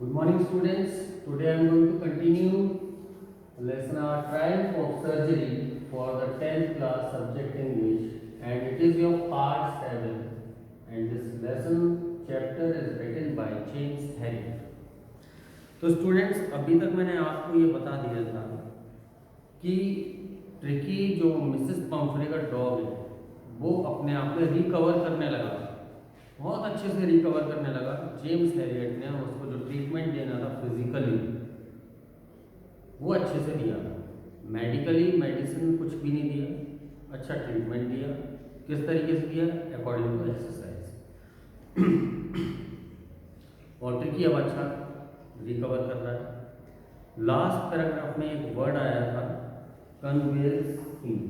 Good morning, students. Today I am going to continue lesson our triumph of surgery for the 10th class subject English, and it is your part 7, and this lesson chapter is written by James Herriot. तो students, अभी तक मैंने आपको ये बता दिया था कि ट्रिकी जो मिसेस पम्फ्रे का डॉग है वो अपने आप में रिकवर करने लगा, बहुत अच्छे से रिकवर करने लगा। जेम्स हैरियट ने उसको जो ट्रीटमेंट देना था फिजिकली वो अच्छे से दिया, मेडिकली मेडिसिन कुछ भी नहीं दिया, अच्छा ट्रीटमेंट दिया। किस तरीके से दिया? According to exercise. और ट्रिकी अब अच्छा रिकवर कर रहा है। लास्ट पैराग्राफ में एक वर्ड आया था convalescing.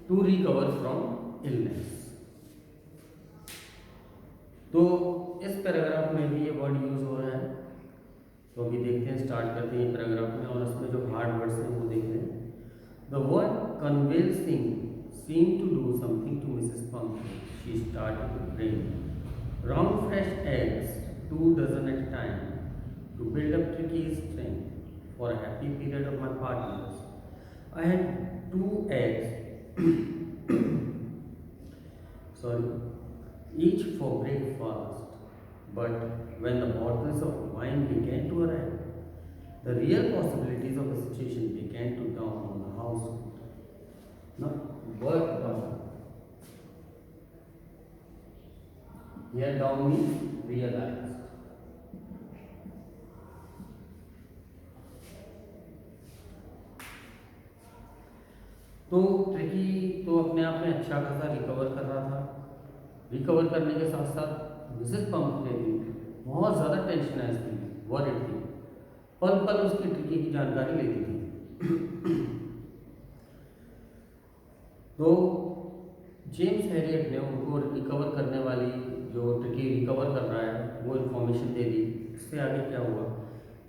To recover from illness. तो इस पैराग्राफ में भी ये वर्ड यूज हो रहा है, तो अभी देखते हैं, स्टार्ट करते हैं पैराग्राफ में और उसमें जो हार्ड वर्ड्स हैं वो देखते हैं। The word convincing seemed to do something to Mrs. Pumpkin. She started to bring round fresh eggs, 2 dozen at a time, to build up Tricky's strength for a happy period of my partners. I had 2 eggs, each for breakfast. But when the bottles of wine began to arrive, the real possibilities of the situation began to dawn on the household. Now, work down. Here down means realized. तो tricky तो अपने आप में अच्छा खासा recover कर रहा था। रिकवर करने के साथ साथ मिसेस पम्पकिन भी बहुत ज़्यादा टेंशनाइज थी, वरीड थी, पल पल उसकी ट्रिकी की जानकारी लेती थी। तो जेम्स हैरियट ने उनको रिकवर करने वाली, जो ट्रिकी रिकवर कर रहा है, वो इन्फॉर्मेशन दे दी। इससे आगे क्या हुआ?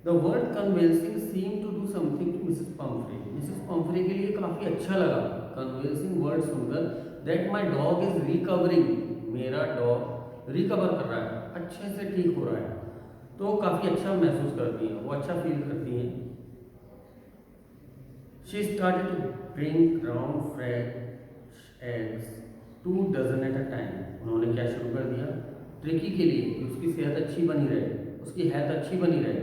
The word convincing seem to do something to Mrs Pumphrey. Mrs Pumphrey के लिए काफ़ी अच्छा लगा कन्विंसिंग वर्ड सुनकर, that my dog is recovering, मेरा डॉग रिकवर कर रहा है, अच्छे से ठीक हो रहा है। तो काफ़ी अच्छा महसूस करती हैं, वो अच्छा फील करती हैं। She started to drink round fresh eggs 2 dozen at a time. उन्होंने क्या शुरू कर दिया? ट्रिकी के लिए कि उसकी सेहत अच्छी बनी रहे, उसकी हेल्थ अच्छी बनी रहे,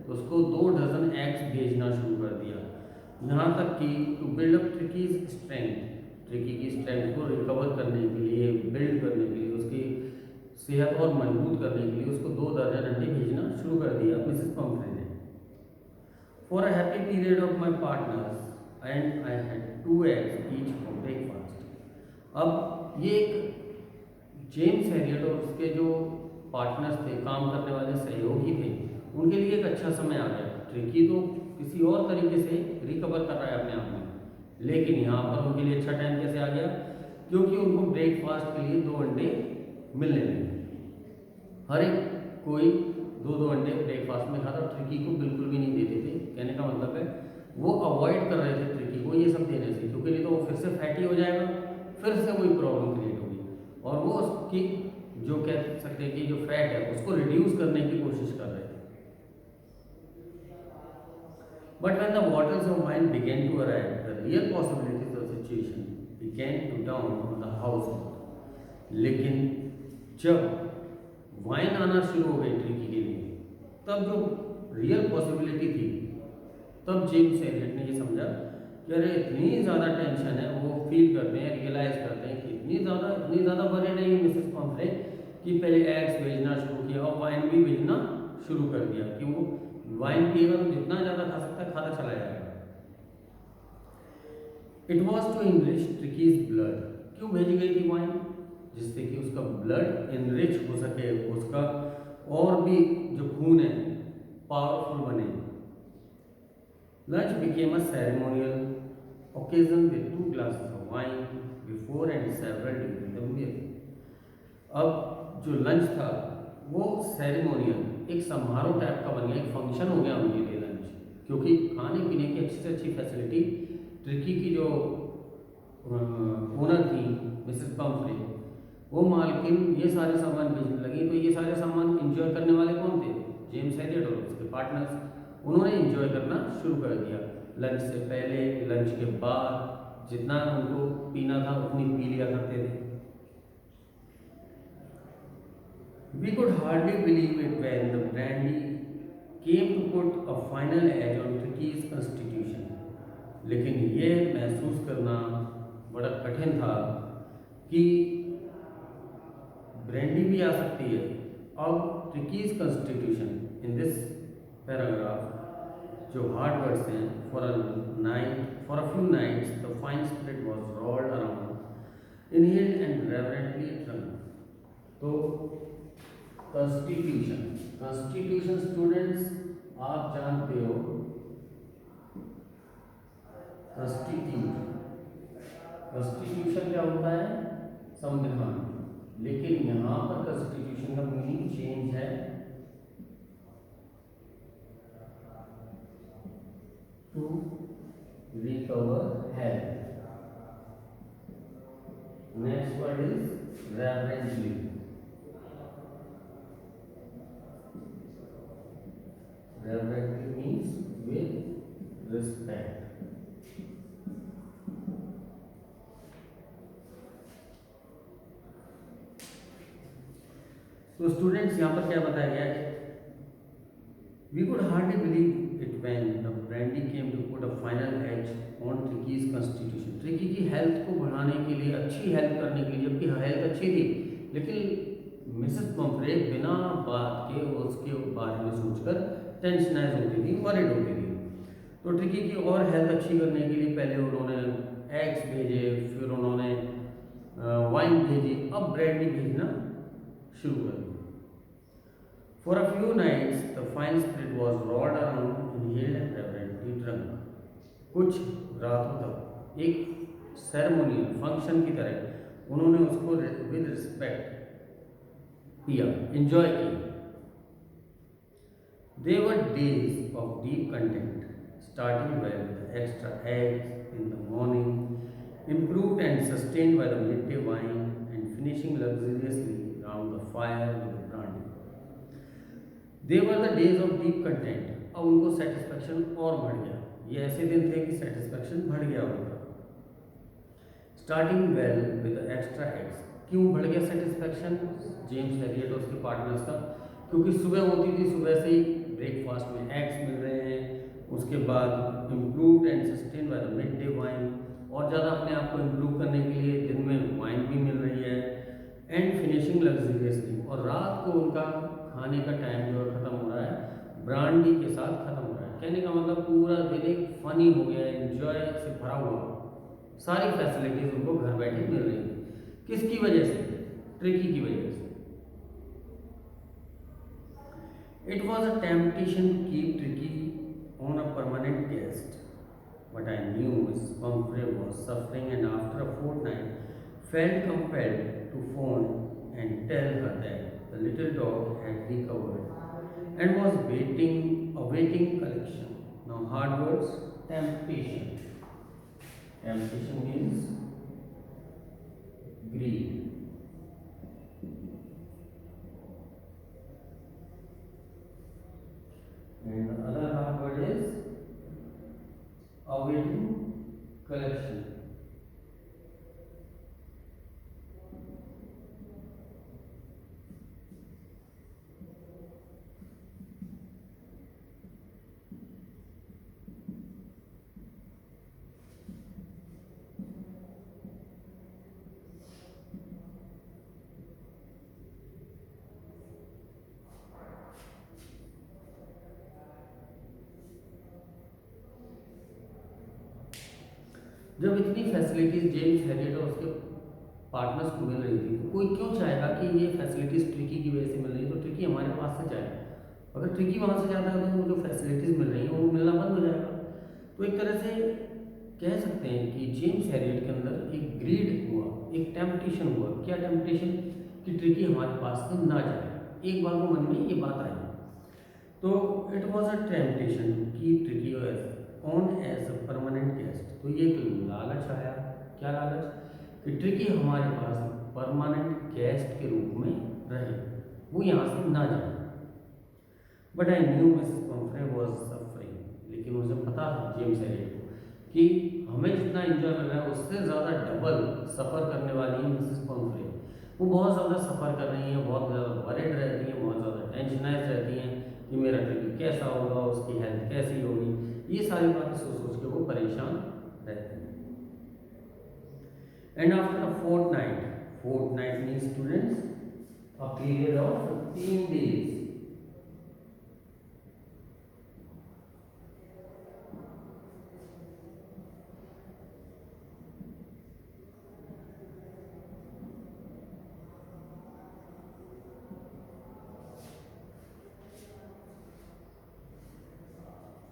तो उसको 2 डजन एग्स भेजना शुरू कर दिया। यहाँ तक कि to build up Tricki's strength, Tricki की स्ट्रेंथ को रिकवर करने के लिए, बिल्ड करने के लिए, उसकी सेहत और मजबूत करने के लिए उसको 2 दर्जन अंडे भेजना शुरू कर दिया मिसेस पम्फ्रे ने। For a happy period of my partners and I had 2 eggs each for breakfast. अब ये एक जेम्स हैरियट और उसके जो पार्टनर्स थे, काम करने वाले सहयोगी थे, उनके लिए एक अच्छा समय आ गया। ट्रिकी तो किसी और तरीके से रिकवर कर रहा है अपने आप में, लेकिन यहाँ पर उनके लिए अच्छा टाइम कैसे आ गया? क्योंकि उनको ब्रेकफास्ट के लिए 2 अंडे मिलने लगे। हर एक कोई 2-2 अंडे ब्रेकफास्ट में खाता, ट्रिकी को बिल्कुल भी नहीं देते थे। कहने का मतलब है वो अवॉइड कर रहे थे ट्रिकी को ये सब देने से, क्योंकि नहीं तो वो फिर से फैटी हो जाएगा, फिर से वही प्रॉब्लम क्रिएट होगी, और वो उसकी जो कह सकते हैं कि जो फैट है उसको रिड्यूस करने की कोशिश कर रहे थे। But when the bottles of wine began to arrive, the real possibilities of situation began to dawn on the house. लेकिन जब वाइन आना शुरू हो गई ट्रिकी के लिए, तब जो रियल पॉसिबिलिटी थी, तब जेम्स हैरियट ने ये समझा कि अरे इतनी ज़्यादा टेंशन है, वो फील करते हैं, रियलाइज़ करते हैं कि इतनी ज़्यादा वरीड है ये मिसेस पम्फ्रे कि पहले एग्स भेजना शुरू किया और वाइन भी भेजना शुरू कर दिया कि वो वाइन पिएगा तो जितना ज़्यादा खा सकता है खाता चला जाएगा। It was to enrich Tricki's blood. क्यों भेजी गई थी वाइन? जिससे कि उसका ब्लड इनरिच हो सके, उसका और भी जो खून है पावरफुल बने। Lunch became a ceremonial occasion with 2 glasses of wine before and several during the meal. अब जो लंच था वो सेरेमोनियल एक समारोह टाइप का बन गया, एक फंक्शन हो गया उनके लिए लंच, क्योंकि खाने पीने की अच्छी से अच्छी फैसिलिटी ट्रिकी की जो ओनर थी मिसेस पम्फ्रे, वो मालकिन ये सारे सामान बेचने लगी। तो ये सारे सामान इंजॉय करने वाले कौन थे? जेम्स हैरियट और उसके पार्टनर्स। उन्होंने इंजॉय करना शुरू कर दिया, लंच से पहले, लंच के बाद, जितना उनको पीना था उतनी पी लिया करते थे। We could hardly believe it when the brandy came to put a final edge on Tricky's constitution. लेकिन ये महसूस करना बड़ा कठिन था कि ब्रांडी भी आ सकती है। अब Tricki's constitution in this paragraph जो हार्ड वर्ड्स हैं, for a few nights the fine spirit was rolled around inhaled and reverently drunk. तो कॉन्स्टिट्यूशन स्टूडेंट्स आप जानते हो, कॉन्स्टिट्यूशन क्या होता है? संविधान। लेकिन यहां पर कॉन्स्टिट्यूशन का मीनिंग चेंज है to recover health. Next word is reverently. Reverently means with respect. तो स्टूडेंट्स यहाँ पर क्या बताया गया है? We could hardly believe it when the brandy came to put a final edge on Tricky's constitution. Tricky की health को बढ़ाने के लिए, अच्छी हेल्थ करने के लिए, जबकि हेल्थ अच्छी थी, लेकिन मिसेस पम्फ्रे बिना बात के उसके बारे में सोचकर टेंशनाइज होती थी, वरिड होती थी। तो ट्रिकी की और हेल्थ अच्छी करने के लिए पहले उन्होंने एग्स भेजे, फिर उन्होंने वाइन भेजी, अब ब्रांडी भेजना शुरू कर दिया। For a few nights the fine spirit was rolled around inhaled and reverently drunk. कुछ रातों तक एक सेरेमोनियल फंक्शन की तरह उन्होंने उसको विद रिस्पेक्ट पिया, एंजॉय किया। They were days of deep content, starting with extra eggs in the morning, improved and sustained by the midday wine, and finishing luxuriously round the fire with the brandy. They were the days of deep content. अब उनको satisfaction और बढ़ गया। ये ऐसे दिन थे कि सेटिस्फैक्शन बढ़ गया उनका। Starting well with extra eggs. क्यों बढ़ गया सेटिस्फैक्शन जेम्स हैरियट और उसके पार्टनर्स का? क्योंकि सुबह होती थी, सुबह से ही ब्रेकफास्ट में एग्स मिल रहे हैं, उसके बाद improved and sustain by the mid day wine, और ज़्यादा अपने आप को इम्प्रूव करने के लिए दिन में वाइन भी मिल रही है, एंड फिनिशिंग लग्जरियसली, और रात को उनका खाने का टाइम जो है ख़त्म हो रहा है ब्रांडी के साथ ख़त्म हो रहा है। कहने का मतलब पूरा दिन एक फनी हो गया, एंजॉय से भरा हुआ, सारी फैसिलिटीज़ उनको घर बैठे मिल रही थी। किसकी वजह से? ट्रिकी की वजह से। It was a temptation to keep Tricky on a permanent guest, but I knew Miss Pumphrey was suffering, and after a fortnight, felt compelled to phone and tell her that the little dog had recovered and was awaiting collection. Now, hard words: temptation. Temptation means greed. And the other hard word is awaiting collection. जब इतनी facilities James Harriet और उसके partners को मिल रही थी, तो कोई क्यों चाहेगा कि ये फैसिलिटीज़ ट्रिकी की वजह से मिल रही है तो ट्रिकी हमारे पास से जाए। अगर ट्रिकी वहाँ से जाता है तो वो जो फैसिलिटीज़ मिल रही हैं वो मिलना बंद हो जाएगा। तो एक तरह से कह सकते हैं कि जेम्स हैरियट के अंदर एक ग्रीड हुआ, एक टेम्पटेशन हुआ। क्या टेम्पटेशन? कि ट्रिकी हमारे पास से ना जाए। एक बार को मन में ये बात आई, तो इट वॉज अ टेम्पटेशन कि Tricki on as a permanent guest. तो ये एक लालच आया। क्या लालच? कि ट्रिकी हमारे पास परमानेंट गेस्ट के रूप में रहे, वो यहाँ से ना जाए। But I knew Mrs Pomfrey was suffering, लेकिन मुझे पता था जेम्स एलियट को कि हमें जितना एंजॉय मिल रहा है उससे ज़्यादा डबल सफ़र करने वाली है मिसेस पंफ्रे। वो बहुत ज़्यादा सफ़र कर रही हैं, बहुत ज़्यादा वरिड रहती हैं, बहुत ज़्यादा टेंशनाइज रहती हैं कि मेरा ट्रिप कैसा होगा, उसकी हेल्थ कैसी होगी, ये सारी बातें सोच सोच के वो परेशान रहते हैं। And after a fortnight means students a period of 15 days,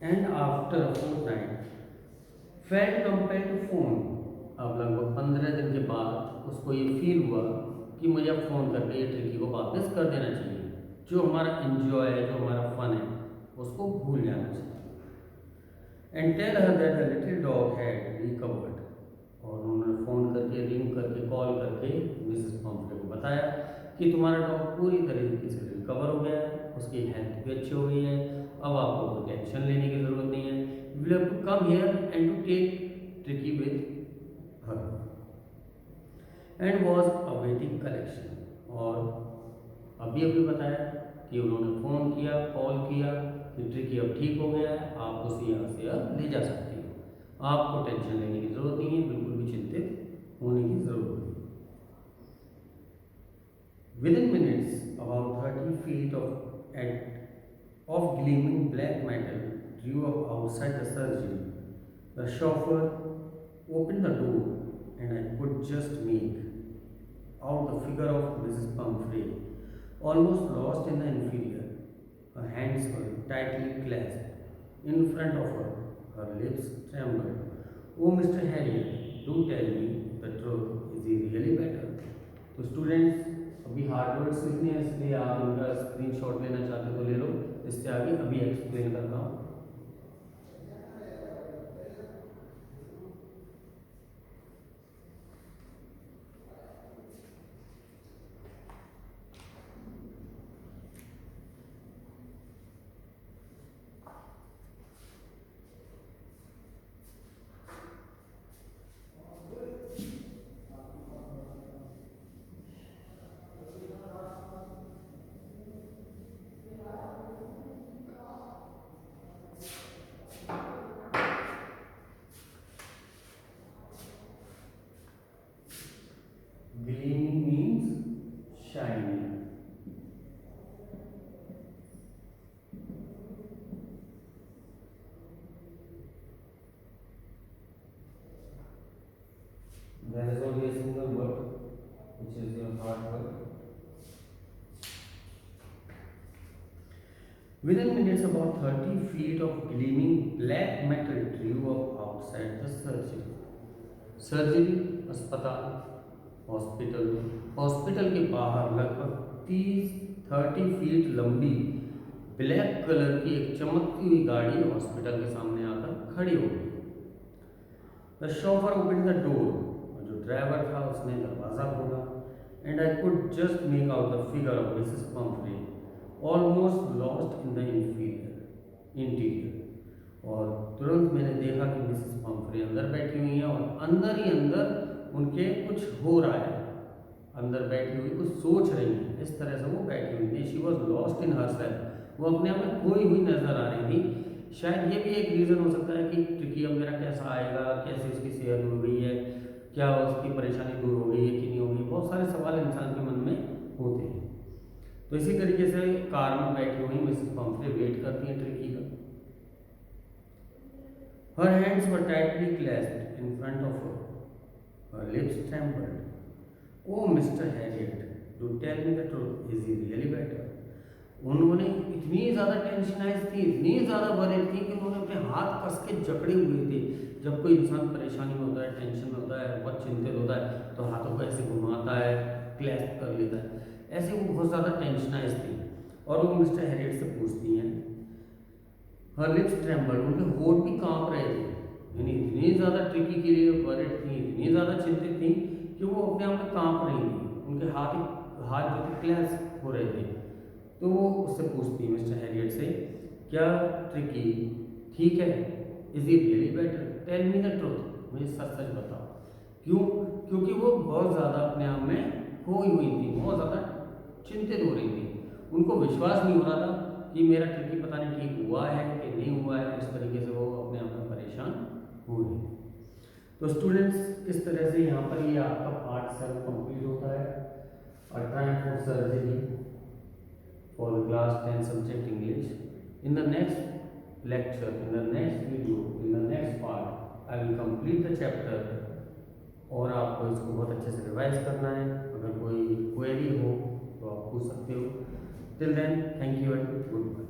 and after a fortnight felt compare to phone. अब लगभग 15 दिन के बाद उसको ये फील हुआ कि मुझे अब फ़ोन करके ये ट्रिकी को वापस कर देना चाहिए। जो हमारा एंजॉय है, जो हमारा फन है, उसको भूल जाना चाहिए। And tell her that the little dog had recovered. और उन्होंने फ़ोन करके, रिंग करके, कॉल करके मिसेस पम्फ्रे को बताया कि तुम्हारा डॉग पूरी तरीके से रिकवर हो गया है, उसकी हेल्थ भी अच्छी हो गई है, अब आपको कोई टेंशन लेने की ज़रूरत नहीं है। You will have to come here and to take Tricki with her. And was awaiting collection. और अभी अभी बताया कि उन्होंने फ़ोन किया, कॉल किया कि ट्रिकी अब ठीक हो गया है, आप उसे यहाँ से अब ले जा सकते हो, आपको टेंशन लेने की ज़रूरत नहीं है, बिल्कुल भी चिंतित होने की ज़रूरत नहीं। Within minutes, about 30 feet of gleaming black metal drew up outside the surgery. The chauffeur opened the door, and I could just make out the figure of Mrs. Pumphrey, almost lost in the interior. Her hands were tightly clasped in front of her. Her lips trembled. Oh, Mr. Harriet, do tell me the truth. Is he really better? तो students, अभी hard words लिखने हैं, इसलिए आप उनका screenshot लेना चाहते हो तो ले लो। इससे आगे अभी एक्सप्लेन करता हूँ। Gleaming means shining. There is only a single word, which is your hard word. Within minutes, about 30 feet of gleaming black metal drew up outside the surgery. Surgery अस्पताल, हॉस्पिटल, हॉस्पिटल के बाहर लगभग 30 feet लंबी black colour की एक चमकती हुई गाड़ी हॉस्पिटल के सामने आकर खड़ी हो गई। The chauffeur open the door. जो ड्राइवर था उसने दरवाज़ा खोला। And I could just make out the figure of Mrs Pomfrey, almost lost in the interior. और तुरंत मैंने देखा कि मिसेस पम्फ्रे अंदर बैठी हुई हैं और अंदर ही अंदर उनके कुछ हो रहा है। अंदर बैठी हुई कुछ सोच रही हैं, इस तरह से वो बैठी हुई थी। She was lost in herself, वो अपने आप में खोई हुई नजर आ रही थी। शायद ये भी एक रीज़न हो सकता है कि ट्रिकी अब मेरा कैसा आएगा, कैसे उसकी सेहत हो गई है, क्या उसकी परेशानी दूर हो गई है कि नहीं होगी। बहुत सारे सवाल इंसान के मन में होते हैं। तो इसी तरीके से कार में बैठी हुई मिसेस पम्फ्रे वेट करती हैं ट्रिकी का। Her hands were tightly clasped in front of her. Her lips trembled. Oh, Mr. Harriet, do tell me the truth. Is he really better? उन्होंने इतनी ज़्यादा टेंशनाइज थी, इतनी ज़्यादा वरीड थी कि उन्होंने अपने हाथ कस के जकड़े हुए थे। जब कोई इंसान परेशानी में होता है, टेंशन में होता है, बहुत चिंतित होता है, तो हाथों को ऐसे घुमाता है क्लैस्प कर लेता है, ऐसे वो बहुत ज़्यादा टेंशनाइज थी। और वो मिस्टर हैरियट से पूछती हैं, हर लिप्स ट्रेम्बल, उनके होठ भी कांप रहे थे, यानी इतनी ज़्यादा ट्रिकी के लिए वरिड थी, इतनी ज़्यादा चिंतित थी कि वो अपने आप में कांप रही थी, उनके हाथ जो थे क्लैस्प हो रहे थे। तो वो उससे पूछती है मिस्टर हैरियट से, क्या ट्रिकी ठीक है, is he really better, tell me the truth, मुझे सच सच बताओ। क्यों? क्योंकि वो बहुत ज़्यादा अपने आप में खोई हुई थी, बहुत ज़्यादा चिंतित हो रही थी, उनको विश्वास नहीं हो रहा था कि मेरा ट्रिकी पता नहीं ठीक हुआ है कि नहीं हुआ है, इस तरीके से वो अपने आप में परेशान हो रही थी। तो स्टूडेंट्स, इस तरह से यहाँ पर ये आपका पार्ट 7 कंप्लीट होता है। और try for surgery for the class 10 subject English. In the next lecture, in the next video, in the next part, I will complete the chapter और आपको इसको बहुत अच्छे से रिवाइज करना है। अगर कोई क्वेरी हो तो आप पूछ सकते हो। Till then, thank you and good bye.